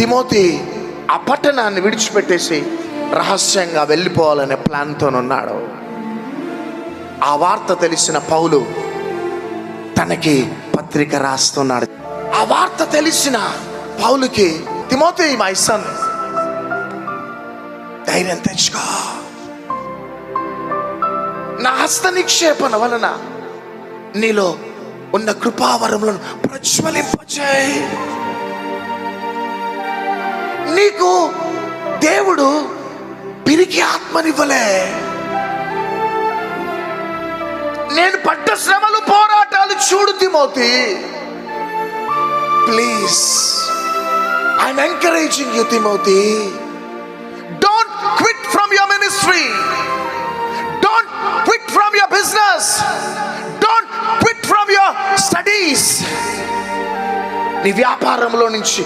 Timothy ఆ పట్టణాన్ని విడిచిపెట్టేసి రహస్యంగా వెళ్ళిపోవాలనే ప్లాన్తో ఉన్నాడు. ఆ వార్త తెలిసిన పౌలు తనకి పత్రిక రాస్తున్నాడు. ఆ వార్త తెలిసిన పౌలుకి, తిమోతి మై సన్, ధైర్యం తెచ్చుకో, నా హస్త నిక్షేపణ వలన నీలో ఉన్న కృపావరములను ప్రజ్వలింపచేయి. నీకు దేవుడు పిరికి ఆత్మనివ్వలే. నేను పడ్డ శ్రమలు, పోరాటాలు చూడు Timothy. Please, I'm encouraging you Timothy. Don't quit from your ministry. Don't quit from your business. Don't quit from your studies. నీ వ్యాపారంలో నుంచి